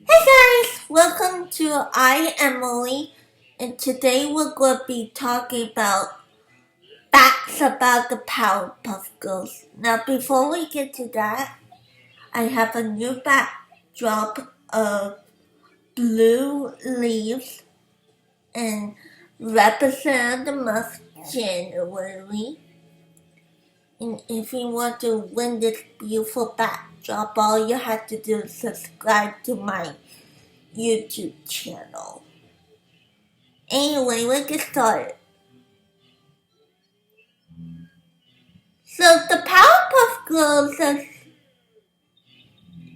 Hey guys, welcome to I Emily, and today we're going to be talking about facts about the Powerpuff Girls. Now, before we get to that, I have a new backdrop of blue leaves and represent the month January. And if you want to win this beautiful backdrop, all you have to do is subscribe to my YouTube channel. Anyway, let's get started. So the Powerpuff Girls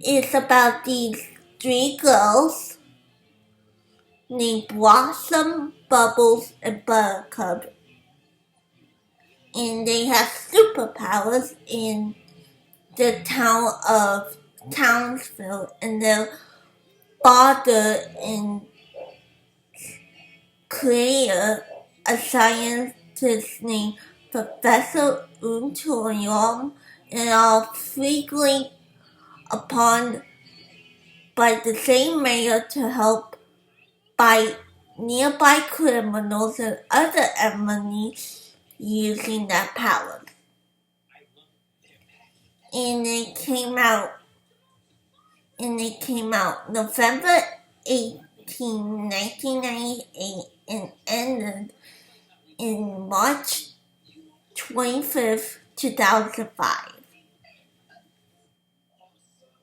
is about these three girls named Blossom, Bubbles, and Buttercup. And they have superpowers in the town of Townsville. And their father and creator, a scientist named Professor Untorium, and are frequently upon by the same mayor to help fight nearby criminals and other enemies using their powers. And it came out November 18, 1998 and ended in March 25th, 2005.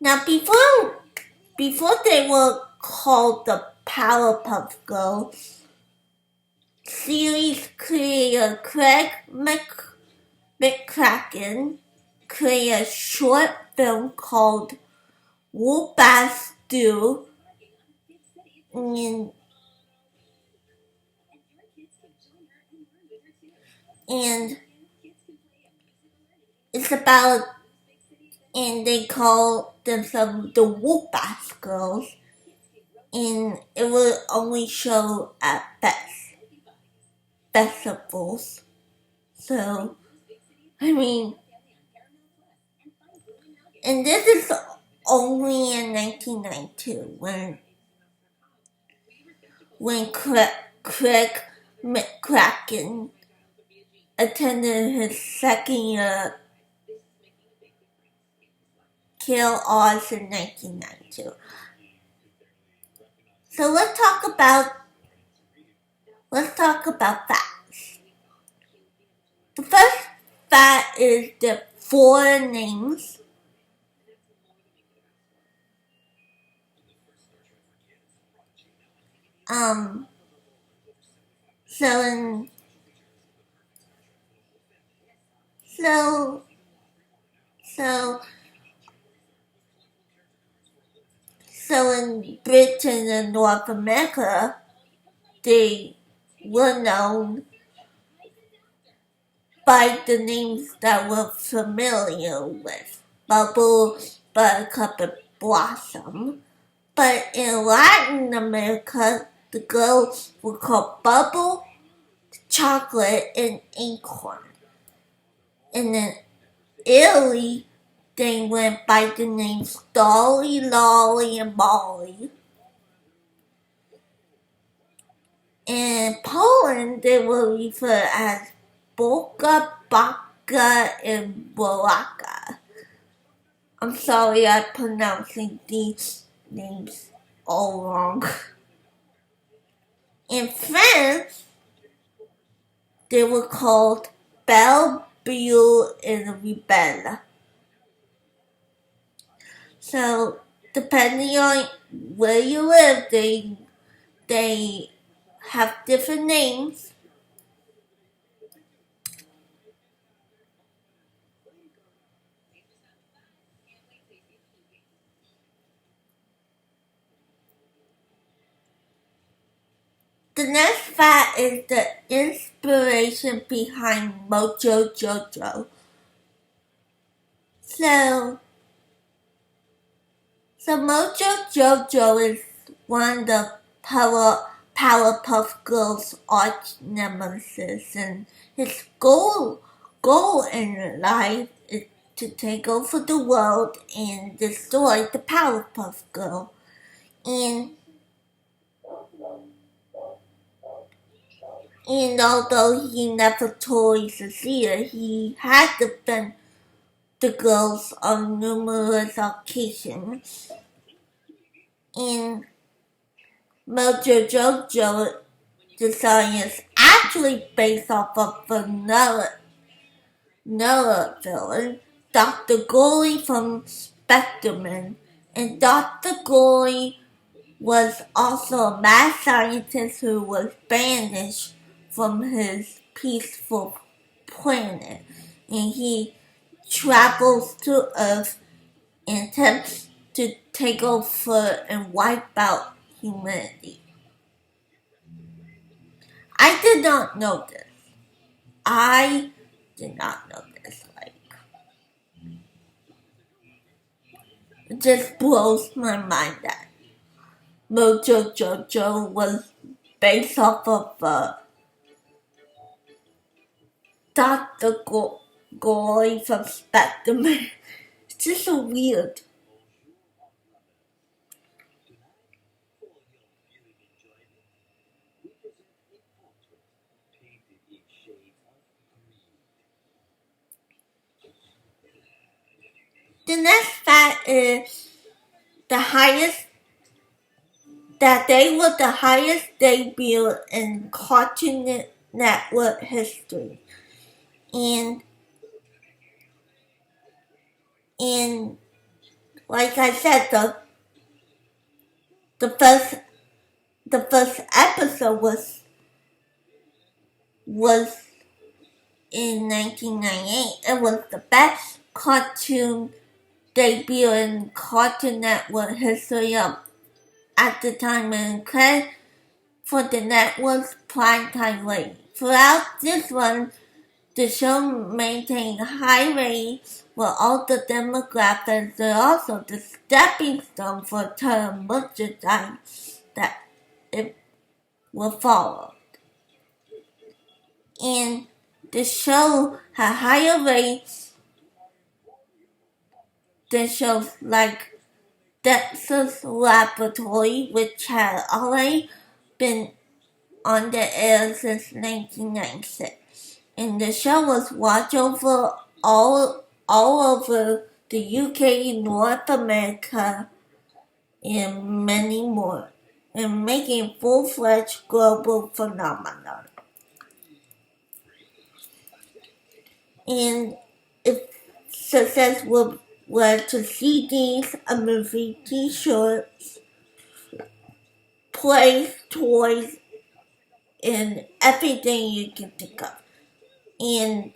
Now before they were called the Powerpuff Girls, series creator Craig McCracken created a short film called Whoop-Ass Stew, and it's about, and they call themselves the Whoop-Ass Girls, and it will only show at festivals. So, and this is only in 1992 when Craig McCracken attended his second year Kill Oz in 1992. So let's talk about facts. The first fact is the four names. So in Britain and North America, they were known by the names that we're familiar with: Bubble, Buttercup, and Blossom. But in Latin America, the girls were called Bubble, Chocolate, and Acorn. And in Italy, they went by the names Dolly, Lolly, and Molly. In Poland, they were referred as Bolka, Baka, and Bolaka. I'm sorry I'm pronouncing these names all wrong. In France, they were called Belle, Bule, and Rebelle. So, depending on where you live, they have different names. The next fact is the inspiration behind Mojo Jojo. So Mojo Jojo is one of the Powerpuff Girls' arch nemesis, and his goal in life is to take over the world and destroy the Powerpuff Girl. And although he never totally succeeded, he had defended the girls on numerous occasions. And Mojo Jojo, the song is actually based off of another villain, Dr. Gory from Spectreman. And Dr. Gory was also a mad scientist who was banished from his peaceful planet. And he travels to Earth and attempts to take over and wipe out humanity. I did not know this. I did not know this. It just blows my mind that Mojo Jojo was based off of Dr. Gory from Spectreman. It's just so weird. The next fact is that they were the highest debut in Cartoon Network history. And like I said, the first episode was in 1998. It was the best cartoon debut in Cartoon Network history at the time, and credit for the network's primetime rating. Throughout this run, the show maintained high ratings for all the demographics and also the stepping stone for term merchandise that it will follow. And the show had higher rates than shows like Dexter's Laboratory, which had already been on the air since 1996. And the show was watched over all over the UK, North America, and many more, and making a full-fledged global phenomenon. And its success led to CDs, a movie, t-shirts, plays, toys, and everything you can think of. And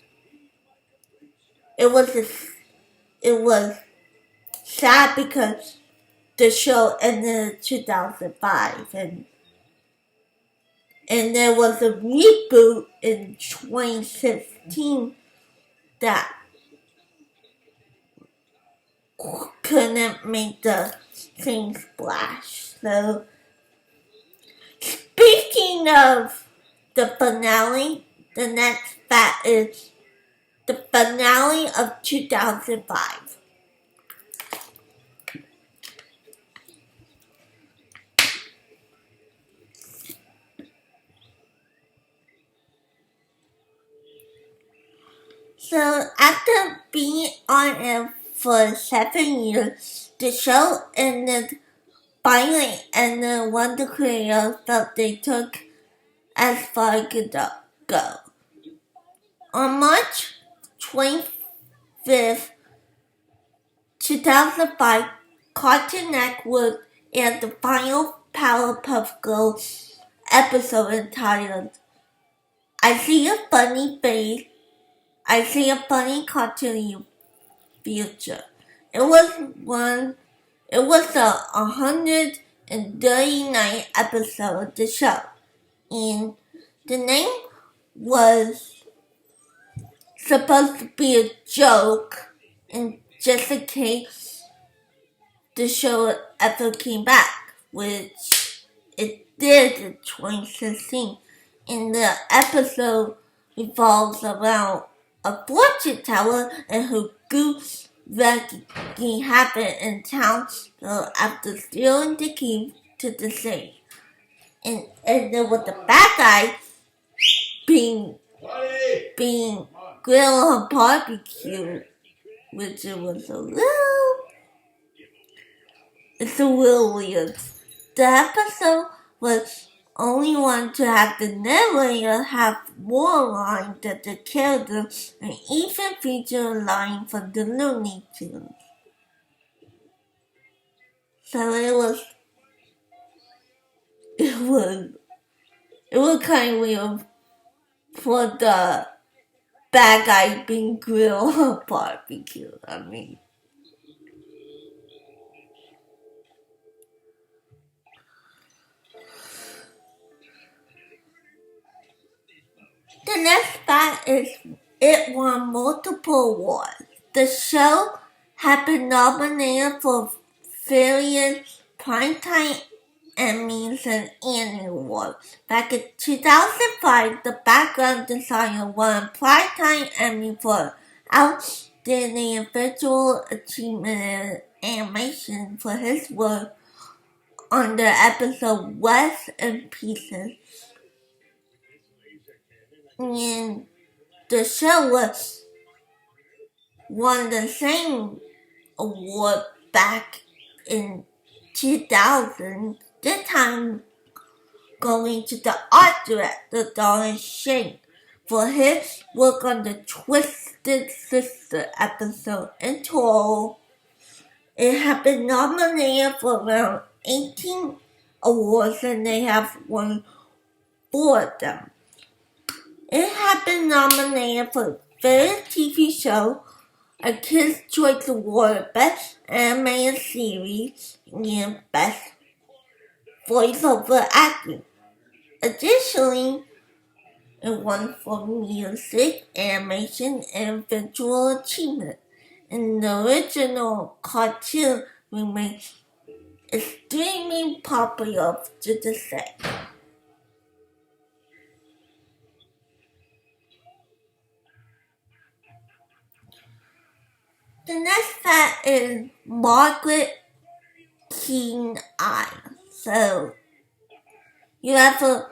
it was sad because the show ended in 2005, and there was a reboot in 2016 that couldn't make the same splash. So, speaking of the finale, the next fact is the finale of 2005. So after being on air for 7 years, the show finally ended when the creators felt they took as far as it could go. On March 25th, 2005, Cartoon Network aired the final Powerpuff Girls episode entitled I See a Funny Face, I See a Funny Cartoon Future. It was the 139th episode of the show, and the name was supposed to be a joke, and just in case the show ever came back, which it did in 2016. And the episode revolves around a fortune teller and her goose wrecking happened in town after stealing the key to the safe. And then with the bad guy being grilled on barbecue, which it was it's a little weird. The episode was only one to have the narrator have more lines than the character and even feature a line from the Looney Tunes. So it was kind of weird for the bad guy being grilled on barbecue. I mean, the next fact is it won multiple awards. The show had been nominated for various primetime Emmys and Annie Awards. Back in 2005, the background designer won Primetime Emmy for Outstanding Visual Achievement in Animation for his work on the episode West in Pieces. And the show won the same award back in 2000. This time going to the art director Don Shane for his work on the Twisted Sister episode. In total, it had been nominated for around 18 awards and they have won 4 of them. It had been nominated for Best TV Show, a Kids' Choice Award, Best Animated Series, and Best Voiceover Acting. Additionally, it won for Music, Animation, and Visual Achievement. And the original cartoon remains extremely popular to this day. The next fact is Margaret keen eye. So you have to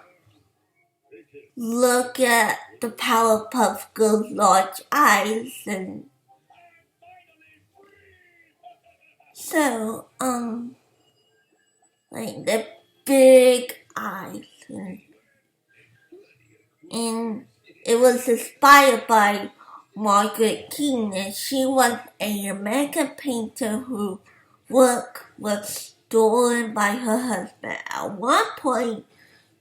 look at the Powerpuff Girls' large eyes and so like the big eyes and it was inspired by Margaret Keane, and she was an American painter whose work was stolen by her husband. At one point,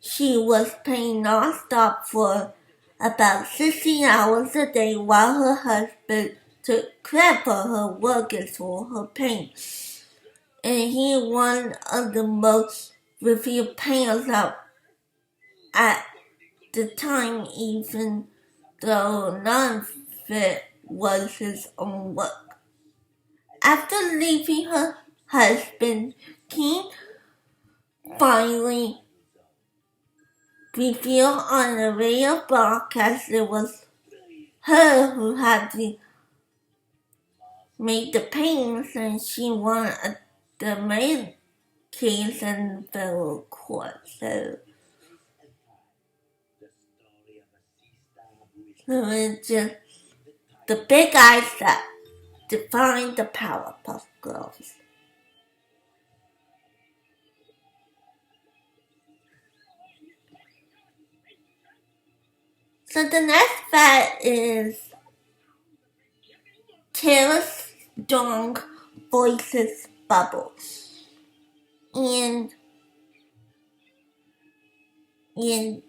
she was painting nonstop for about 16 hours a day while her husband took credit for her work and for her paint. And he was one of the most revered painters out at the time, even though none of it was his own work. After leaving her husband, King finally revealed on the radio broadcast it was her who had made the paintings and she won the main case in federal court. So it's just the big eyes that define the Powerpuff Girls. So the next fact is Taylor Strong voices Bubbles. And you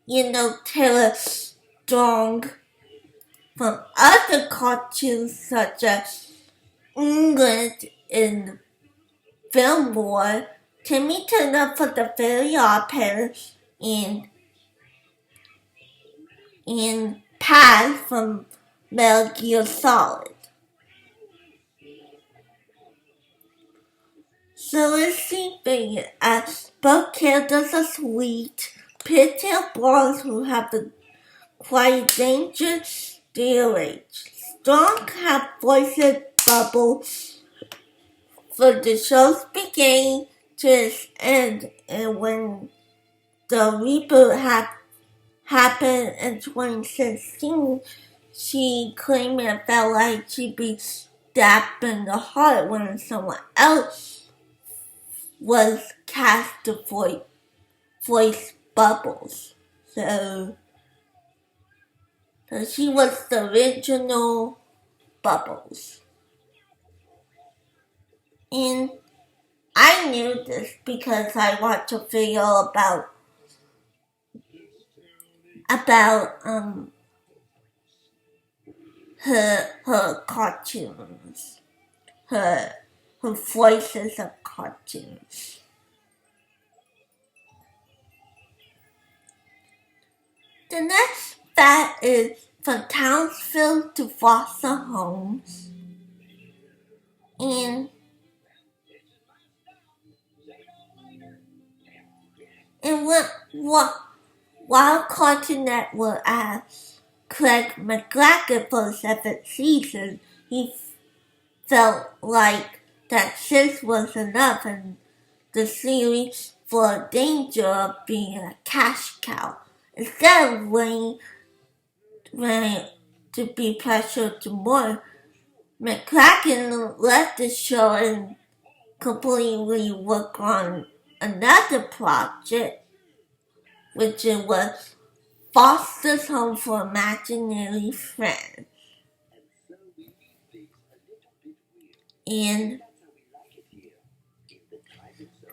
know Taylor Strong from other cartoons such as England and Fillmore, Timmy Turner for the Very Odd Parents, and Paz from Metal Gear Solid. So let's see figure as both characters are sweet, pigtail blondes who have a quite dangerous their age. Strong have voiced bubble for the show's beginning to its end, and when the reboot happened in 2016, she claimed it felt like she'd be stabbed in the heart when someone else was cast to voice Bubbles. So she was the original Bubbles. And I knew this because I watched a video about her cartoons, her voices of cartoons. The next fact is from Townsville to foster homes, and while Cartoon Network asked Craig McLachlan for the 7th season, he felt like that 6 was enough in the series for danger of being a cash cow. Instead of waiting to be pressured to more, McLachlan left the show and completely worked on another project, which was Foster's Home for Imaginary Friends. And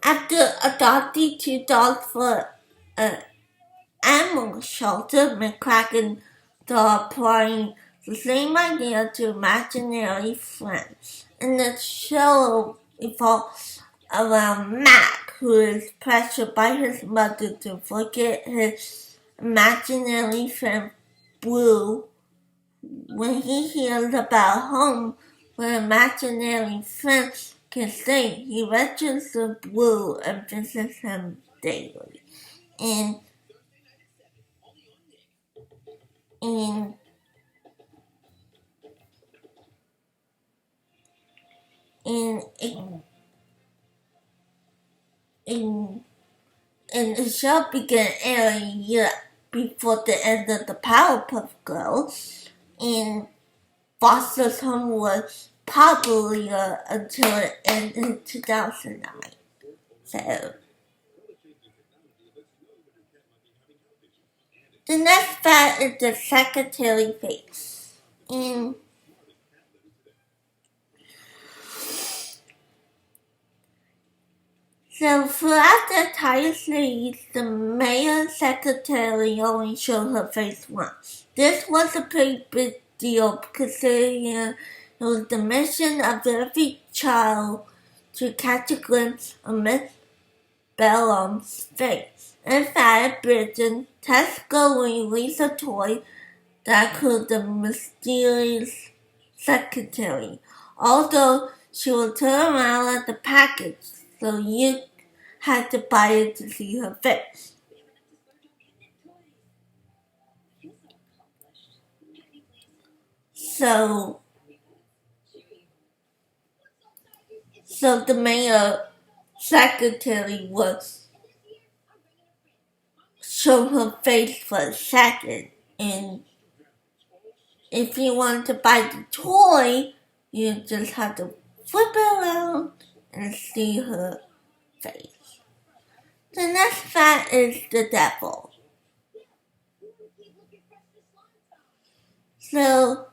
after adopting 2 dogs for an animal shelter, McLachlan started applying the same idea to imaginary friends. And the show evolves around Mac, who is pressured by his mother to forget his imaginary friend Blue. When he hears about a home where imaginary friends can stay, he registers Blue and visits him daily. And the show began airing a year before the end of the Powerpuff Girls, and Foster's Home was popular until it ended in 2009. So the next fact is the secretary face. And so throughout the entire series, the mayor secretary only showed her face once. This was a pretty big deal considering it was the mission of every child to catch a glimpse of Miss Bellum's face. In fact, Britain, Tesco released a toy that could the mysterious secretary, although she would turn around at the package, so you had to buy it to see her face. So the mayor secretary would show her face for a second, and if you wanted to buy the toy, you just have to flip it around and see her face. The next fact is the devil. So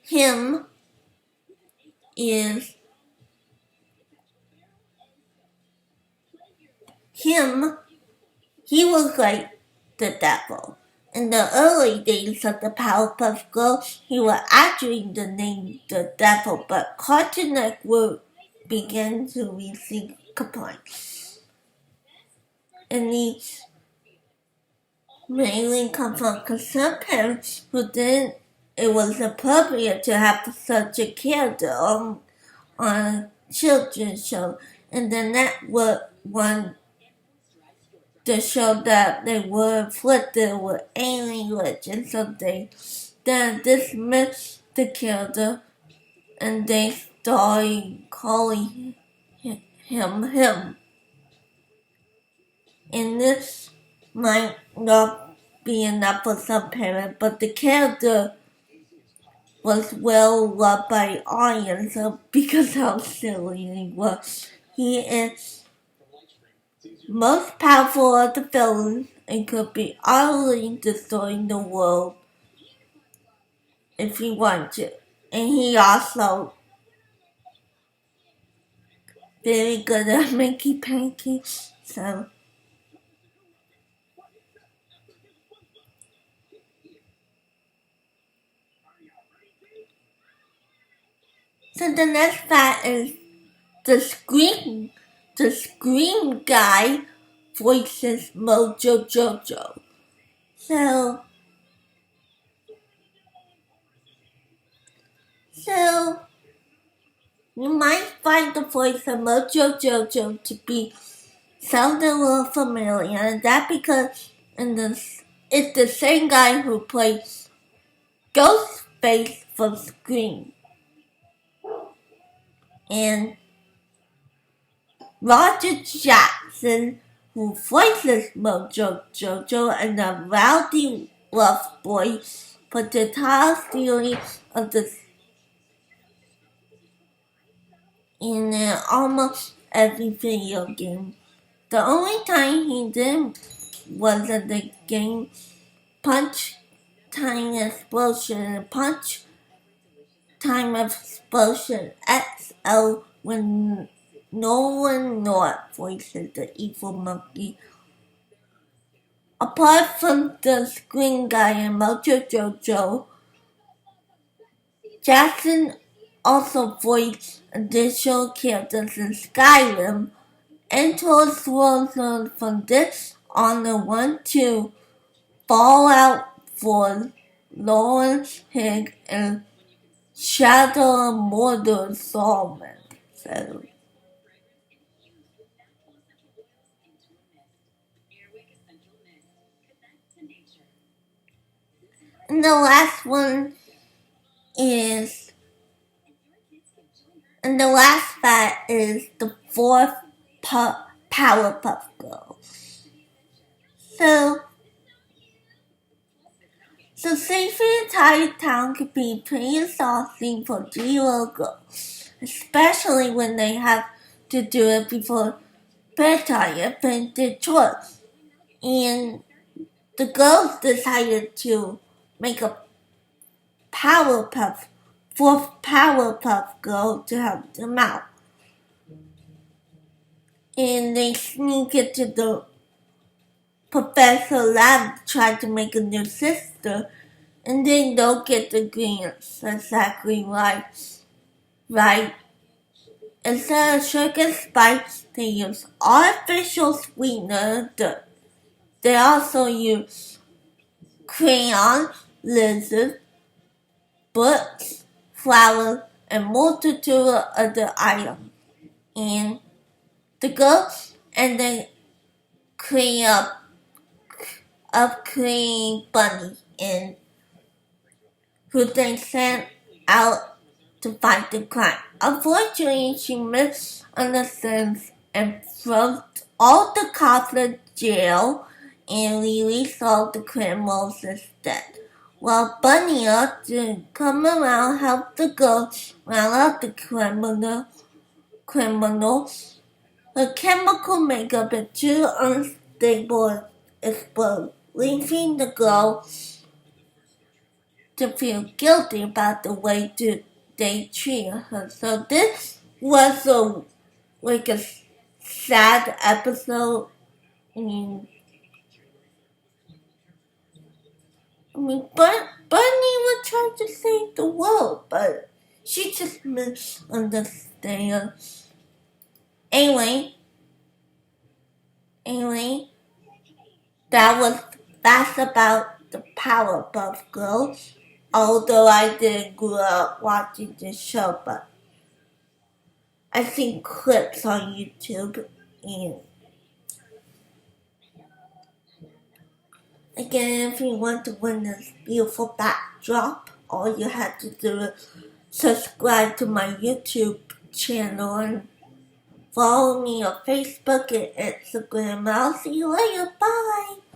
him is he was like the devil. In the early days of the Powerpuff Girls, he was actually the name the devil, but Cartoon Network began to receive complaints. And these mainly come from concerned parents who didn't it was appropriate to have such a character on a children's show, and the network wanted to show that they were afflicted with alien religion, so they then dismissed the character and they started calling him. And this might not be enough for some parents, but the character was well loved by audience because how silly he was. He is most powerful of the villains and could be utterly destroying the world if he wanted to. And he also very good at making pancakes. So the next fact is the scream guy voices Mojo Jojo. So you might find the voice of Mojo Jojo to be sound a little familiar, and that because it's the same guy who plays Ghostface from Scream. And Roger Jackson, who voices Mojo Jojo, and the rowdy rough boy for the entire series of the in almost every video game. The only time he didn't was in the game Punch Time Explosion and Punch Time Explosion XL when Nolan North voices the evil monkey. Apart from the Screen Guy and Mojo Jojo, Jackson also voiced additional characters in Skyrim and told Swordson from this on the 1-2 Fallout 4, Lawrence Higg, and Shadow of Mordor Solomon. So, and the last one is, and the last fact is the fourth Powerpuff Girls. So saving the entire town could be pretty exhausting for 3 little girls, especially when they have to do it before bedtime and finish their chores. And the girls decided to make a fourth Powerpuff Girl to help them out. And they sneak into the professor lab to try to make a new sister, and they don't get the ingredients exactly right. Instead of sugar spice, they use artificial sweetener. They also use crayon, lizard, books, flowers, and multitude of other items. And the girls and the clean up clean bunny and who they sent out to fight the crime. Unfortunately, she misunderstands and throws all the cops in jail and releases all the criminals instead. While Bunny to come around help the girl round up the criminals, her chemical makeup is too unstable and explode, leaving the girl to feel guilty about the way they treated her. So this was a sad episode. Bunny was trying to save the world, but she just misunderstands. Anyway, that's about the Powerpuff Girls. Although I didn't grow up watching this show, but I've seen clips on YouTube and Again, if you want to win this beautiful backdrop, all you have to do is subscribe to my YouTube channel and follow me on Facebook and Instagram. I'll see you later. Bye.